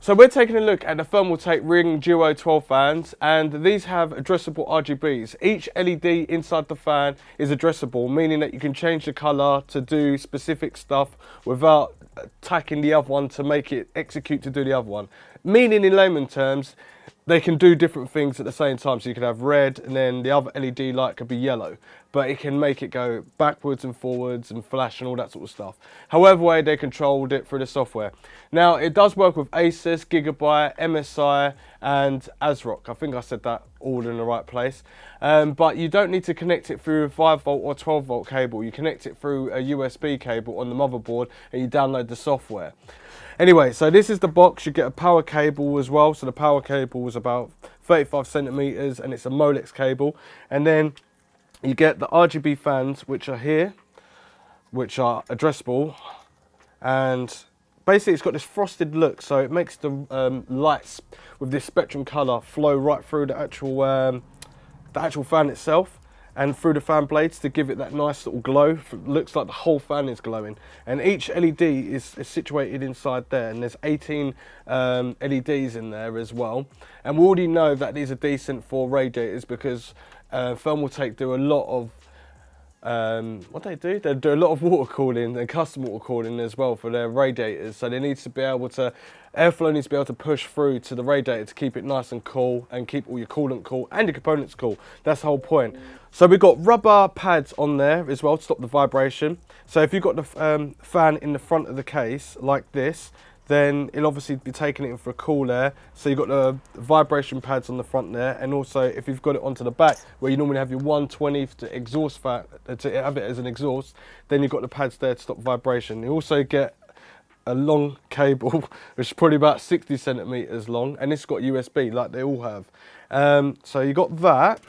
So we're taking a look at the Thermaltake Riing Duo 12 fans, and these have addressable RGBs. Each LED inside the fan is addressable, meaning that you can change the colour to do specific stuff without tacking the other one to make it execute to do the other one. Meaning in layman terms, they can do different things at the same time. So you could have red and then the other LED light could be yellow, but it can make it go backwards and forwards and flash and all that sort of stuff. However way they controlled it through the software. Now it does work with Asus, Gigabyte, MSI and ASRock. I think I said that all in the right place. But you don't need to connect it through a 5 volt or 12 volt cable. You connect it through a USB cable on the motherboard and you download the software. Anyway, so this is the box. You get a power cable as well. So the power cable is about 35 centimeters and it's a Molex cable. And then you get the RGB fans, which are here, which are addressable. And basically it's got this frosted look. So it makes the lights with this spectrum color flow right through the actual fan itself and through the fan blades to give it that nice little glow. It looks like the whole fan is glowing, and each LED is situated inside there, and there's 18 LEDs in there as well. And we already know that these are decent for radiators because Thermaltake do a lot of what they do a lot of water cooling and custom water cooling as well for their radiators, so they need to be able to, airflow needs to be able to push through to the radiator to keep it nice and cool and keep all your coolant cool and your components cool. That's the whole point. So we've got rubber pads on there as well to stop the vibration. So if you've got the fan in the front of the case like this, then it'll obviously be taking it in for a cool air. So you've got the vibration pads on the front there, and also if you've got it onto the back where you normally have your 120 to exhaust fan, to have it as an exhaust, then you've got the pads there to stop vibration. You also get a long cable, which is probably about 60 centimeters long, and it's got USB like they all have. So you got that,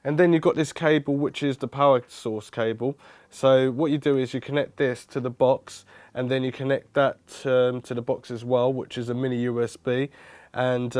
and then you've got this cable, which is the power source cable. So what you do is you connect this to the box, and then you connect that to the box as well, which is a mini USB. And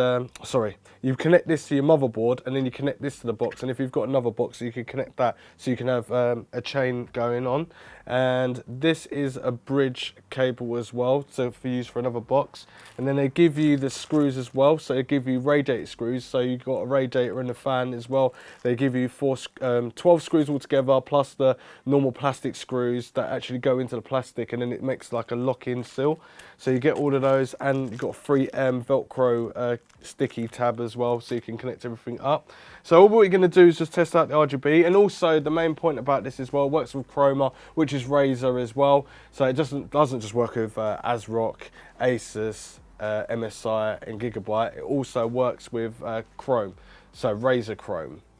you connect this to your motherboard, and then you connect this to the box. And if you've got another box, you can connect that, so you can have a chain going on. And this is a bridge cable as well, so for use for another box. And then they give you the screws as well, so they give you radiator screws. So you've got a radiator and a fan as well. They give you 12 screws altogether, plus the normal plastic screws that actually go into the plastic, and then it makes like a lock-in seal. So you get all of those, and you've got a 3M Velcro sticky tab as well, so you can connect everything up. So all we're going to do is just test out the RGB, and also the main point about this as well, it works with Chroma, which is Razer as well. So it doesn't just work with ASRock, Asus, MSI and Gigabyte. It also works with Chrome, so Razer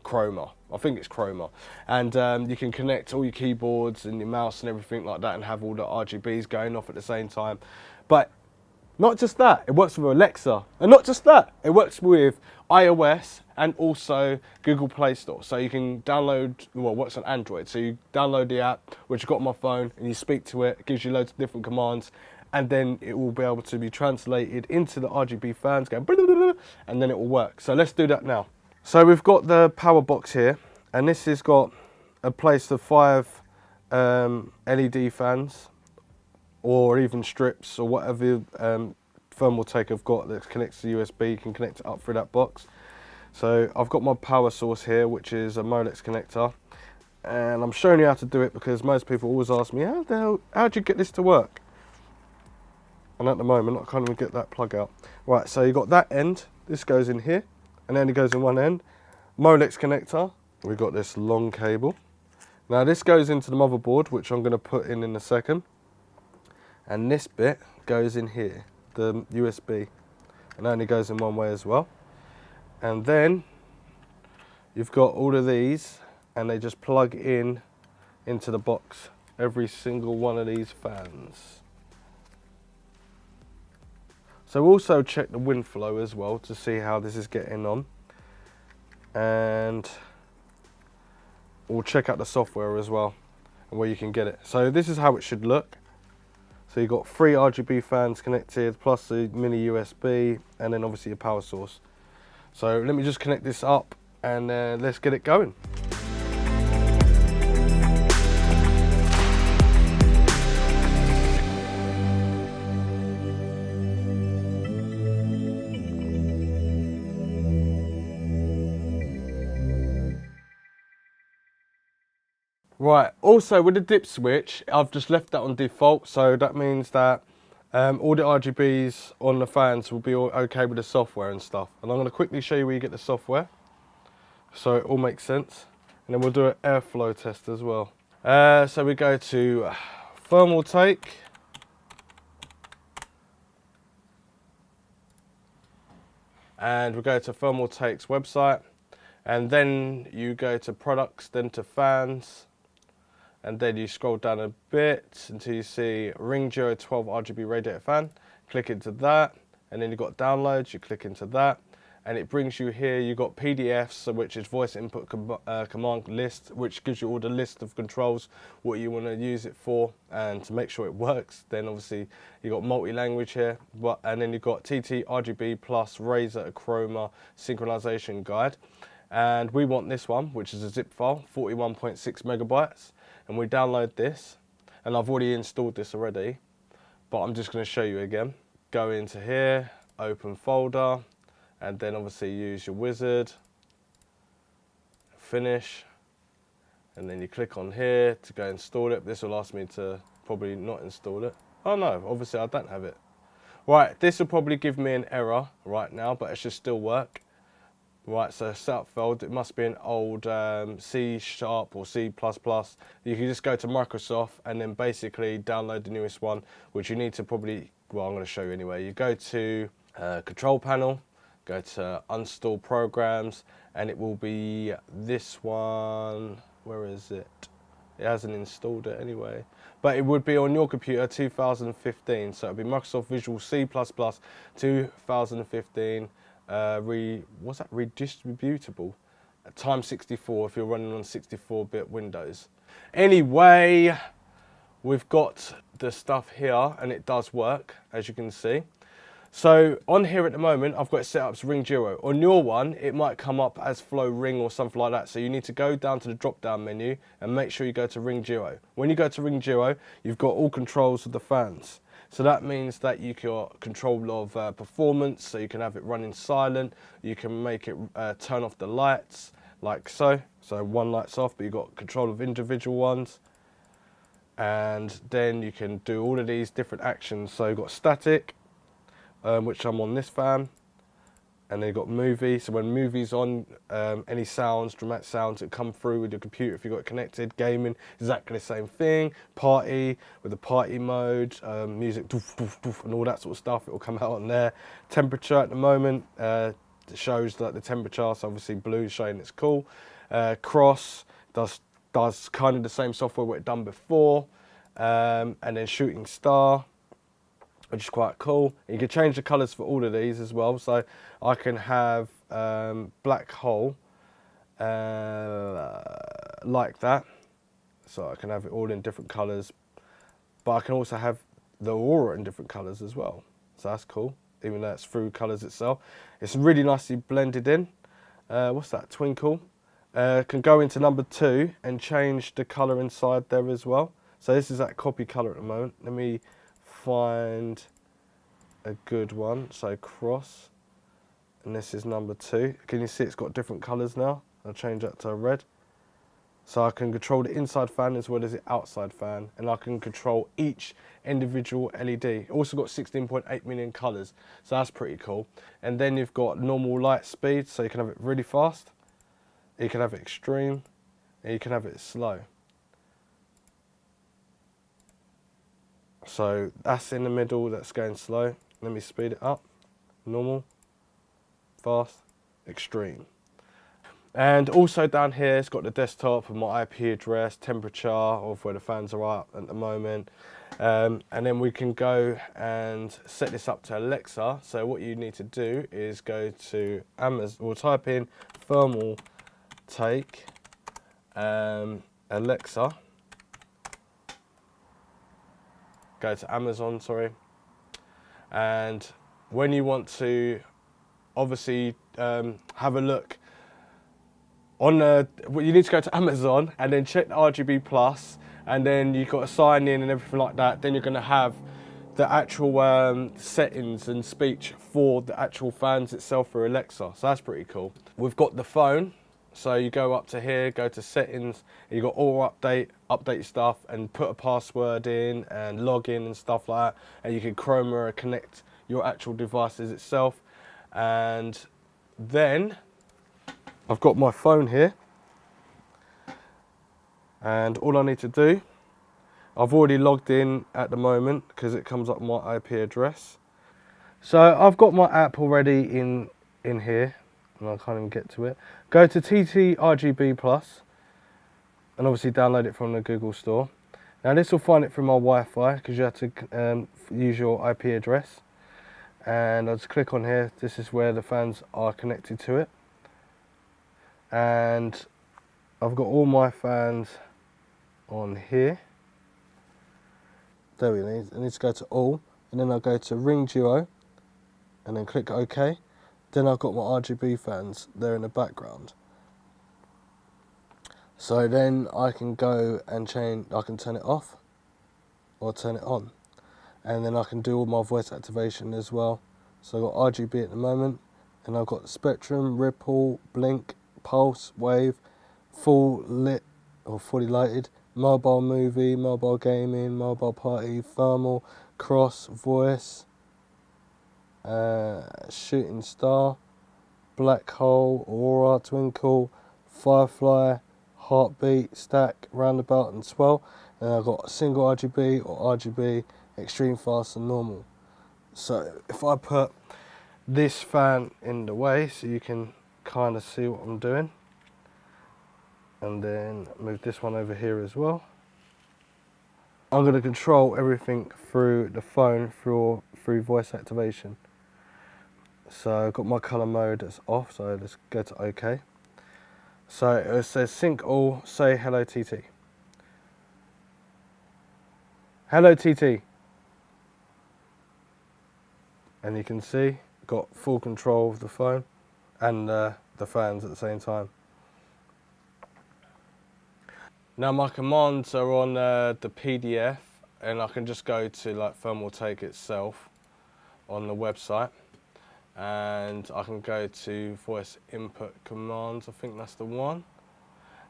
Chroma. I think it's Chroma. And you can connect all your keyboards and your mouse and everything like that and have all the RGBs going off at the same time. But not just that, it works with Alexa. And not just that, it works with iOS and also Google Play Store. So you can download, well, it works on Android. So you download the app, which I've got on my phone, and you speak to it. It gives you loads of different commands. And then it will be able to be translated into the RGB fans, going blah, blah, blah, blah, and then it will work. So let's do that now. So we've got the power box here, and this has got a place for 5 LED fans, or even strips, or whatever Thermaltake have got that connects to USB. You can connect it up through that box. So I've got my power source here, which is a Molex connector, and I'm showing you how to do it because most people always ask me, how'd you get this to work? And at the moment I can't even get that plug out. Right, so you got that end, this goes in here, and then it goes in one end. Molex connector, we've got this long cable. Now this goes into the motherboard, which I'm going to put in a second. And this bit goes in here, the USB, and only goes in one way as well. And then you've got all of these, and they just plug in into the box, every single one of these fans. So we'll also check the wind flow as well to see how this is getting on, and we'll check out the software as well and where you can get it. So this is how it should look. So you've got 3 RGB fans connected, plus the mini USB, and then obviously a power source. So let me just connect this up, and let's get it going. Right, also with the dip switch, I've just left that on default, so that means that all the RGBs on the fans will be all okay with the software and stuff. And I'm going to quickly show you where you get the software, so it all makes sense. And then we'll do an airflow test as well. So we go to Thermaltake. And we go to Thermaltake's website. And then you go to products, then to fans. And then you scroll down a bit until you see Ring Duo 12 RGB radiator fan. Click into that, and then you've got downloads, you click into that, and it brings you here, you've got PDFs, which is voice input command list, which gives you all the list of controls, what you want to use it for, and to make sure it works. Then obviously you've got multi-language here, and then you've got TT, RGB plus Razer Chroma synchronization guide. And we want this one, which is a zip file, 41.6 megabytes. And we download this, and I've already installed this already, but I'm just going to show you again. Go into here, open folder, and then obviously use your wizard, finish, and then you click on here to go install it. This will ask me to probably not install it. Oh no, obviously I don't have it. Right, this will probably give me an error right now, but it should still work. Right, so setup failed. It must be an old C# or C++. You can just go to Microsoft and then basically download the newest one, which you need to probably, well, I'm going to show you anyway. You go to Control Panel, go to Uninstall Programs, and it will be this one. Where is it? It hasn't installed it anyway. But it would be on your computer 2015. So it would be Microsoft Visual C++ 2015. What's that, redistributable times 64 if you're running on 64-bit Windows. Anyway, we've got the stuff here and it does work, as you can see. So on here at the moment, I've got it set up as Ring Duo. On your one, it might come up as Flow Ring or something like that. So you need to go down to the drop-down menu and make sure you go to Ring Duo. When you go to Ring Duo, you've got all controls of the fans. So that means that you can control of performance, so you can have it running silent, you can make it turn off the lights, like so. So one light's off, but you've got control of individual ones. And then you can do all of these different actions. So you've got static, which I'm on this fan. And then you've got movie, so when movie's on, any sounds, dramatic sounds that come through with your computer, if you've got it connected, gaming, exactly the same thing. Party, with the party mode, music, doof, doof, doof, and all that sort of stuff, it will come out on there. Temperature at the moment, it shows like the temperature, so obviously blue is showing it's cool. Cross does kind of the same software what it done before. And then shooting star, which is quite cool. You can change the colours for all of these as well. So I can have black hole like that. So I can have it all in different colours. But I can also have the aurora in different colours as well. So that's cool, even though it's through colours itself. It's really nicely blended in. What's that, twinkle? Can go into number 2 and change the colour inside there as well. So this is that copy colour at the moment. Let me find a good one. So cross, and this is number 2. Can you see it's got different colours now? I'll change that to red. So I can control the inside fan as well as the outside fan, and I can control each individual LED. Also got 16.8 million colours, so that's pretty cool. And then you've got normal light speed, so you can have it really fast, you can have it extreme, and you can have it slow. So that's in the middle, that's going slow. Let me speed it up. Normal, fast, extreme. And also down here, it's got the desktop and my IP address, temperature of where the fans are at the moment. And then we can go and set this up to Alexa. So what you need to do is go to Amazon, we'll type in Thermaltake Alexa. Go to Amazon, sorry. And when you want to obviously have a look on you need to go to Amazon and then check the RGB plus, and then you've got to sign in and everything like that. Then you're going to have the actual settings and speech for the actual fans itself for Alexa. So that's pretty cool. We've got the phone. So you go up to here, go to settings, and you got all update your stuff and put a password in and log in and stuff like that. And you can Chroma connect your actual devices itself. And then I've got my phone here. And all I need to do, I've already logged in at the moment because it comes up my IP address. So I've got my app already in here, and I can't even get to it. Go to TT RGB Plus, and obviously download it from the Google Store. Now this will find it through my Wi-Fi because you have to use your IP address. And I'll just click on here. This is where the fans are connected to it. And I've got all my fans on here. There we go. I need to go to all, and then I'll go to Ring Duo, and then click OK. Then I've got my RGB fans there in the background. So then I can go and change, I can turn it off or turn it on. And then I can do all my voice activation as well. So I've got RGB at the moment, and I've got spectrum, ripple, blink, pulse, wave, full lit or fully lighted, mobile movie, mobile gaming, mobile party, thermal, cross, voice, shooting star, black hole, aura, twinkle, firefly, heartbeat, stack, roundabout and swell. And I've got single RGB or RGB, extreme fast and normal. So if I put this fan in the way so you can kind of see what I'm doing, and then move this one over here as well. I'm going to control everything through the phone through voice activation. So I've got my colour mode that's off, so let's go to OK. So it says sync all, say hello TT. Hello TT. And you can see, got full control of the phone and the fans at the same time. Now my commands are on the PDF, and I can just go to like Thermaltake itself on the website, and I can go to voice input commands, I think that's the one,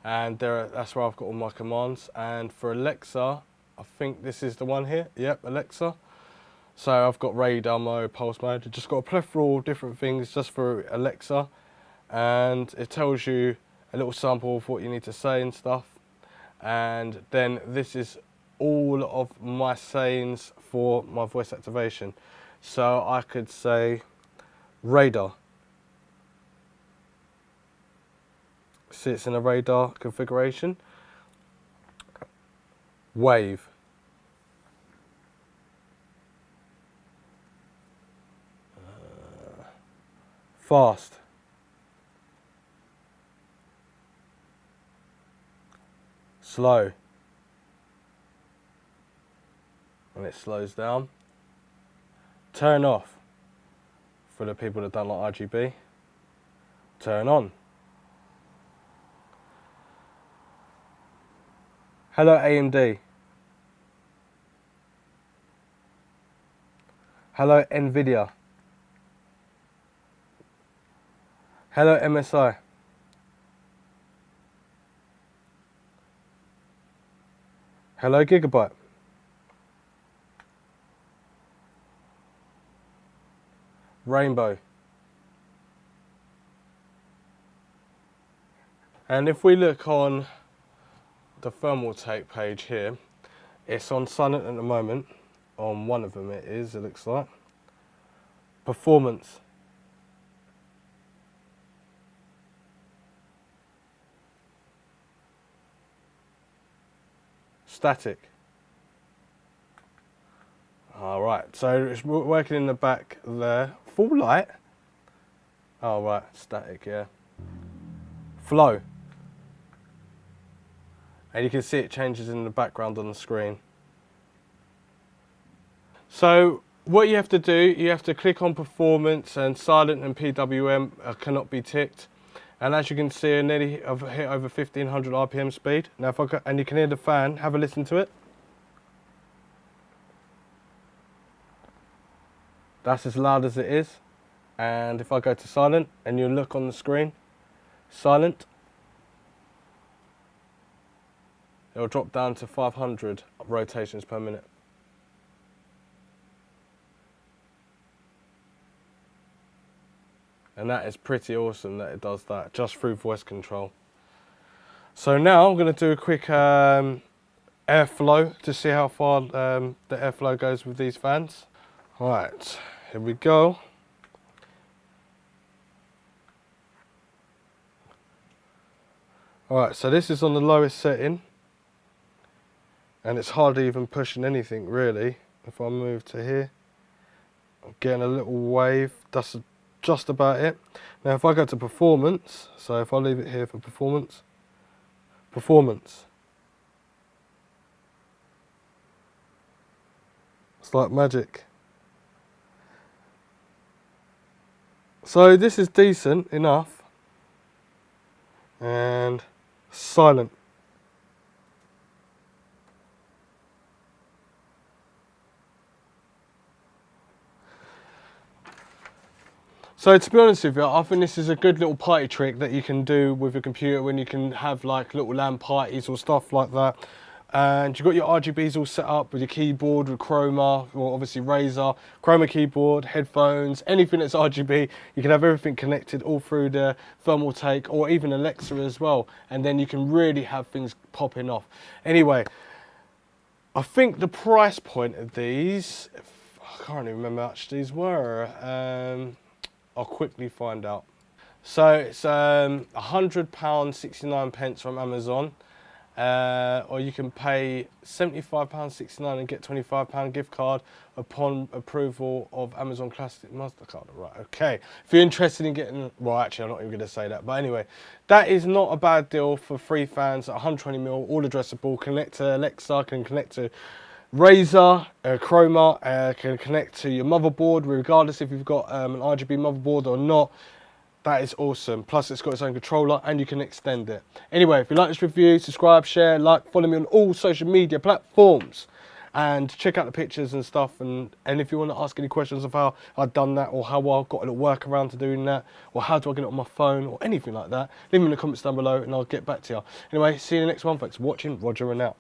and that's where I've got all my commands. And for Alexa, I think this is the one here, yep, Alexa. So I've got radar mode, pulse mode, I've just got a plethora of different things just for Alexa, and it tells you a little sample of what you need to say and stuff. And then this is all of my sayings for my voice activation. So I could say radar. See, it's in a radar configuration. Wave. Fast. Slow. And it slows down. Turn off. For the people that don't like RGB. Turn on. Hello AMD. Hello NVIDIA. Hello MSI. Hello Gigabyte. Rainbow. And if we look on the Thermaltake page here, it's on silent at the moment. On one of them it is, it looks like. Performance. Static. All right, so it's working in the back there. Full light. Oh right, static, yeah. Flow. And you can see it changes in the background on the screen. So what you have to do, you have to click on performance, and silent and PWM cannot be ticked. And as you can see, I nearly have hit over 1500 RPM speed. Now if and you can hear the fan, have a listen to it. That's as loud as it is. And if I go to silent and you look on the screen, silent, it'll drop down to 500 rotations per minute. And that is pretty awesome that it does that just through voice control. So now I'm going to do a quick airflow to see how far the airflow goes with these fans. Right, here we go. Alright, so this is on the lowest setting. And it's hardly even pushing anything really. If I move to here, I'm getting a little wave. That's just about it. Now if I go to performance, so if I leave it here for performance, it's like magic. So this is decent enough and silent. So to be honest with you, I think this is a good little party trick that you can do with your computer when you can have like little LAN parties or stuff like that. And you've got your RGBs all set up with your keyboard, with Chroma, or obviously Razer, Chroma keyboard, headphones, anything that's RGB. You can have everything connected all through the Thermaltake or even Alexa as well. And then you can really have things popping off. Anyway, I think the price point of these, I can't even remember how much these were. I'll quickly find out. So it's £100.69 from Amazon, or you can pay £75.69 and get £25 gift card upon approval of Amazon Classic Mastercard. Right, okay. If you're interested in getting, well, actually, I'm not even going to say that, but anyway, that is not a bad deal for 3 fans at 120mm, all addressable, connect to Alexa, can connect to Razer, Chroma, can connect to your motherboard regardless if you've got an RGB motherboard or not. That is awesome. Plus it's got its own controller and you can extend it. Anyway, if you like this review, subscribe, share, like, follow me on all social media platforms and check out the pictures and stuff. And if you want to ask any questions of how I've done that or how I've got a little workaround to doing that or how do I get it on my phone or anything like that, leave them in the comments down below and I'll get back to you. Anyway, see you in the next one. Thanks for watching. Roger and out.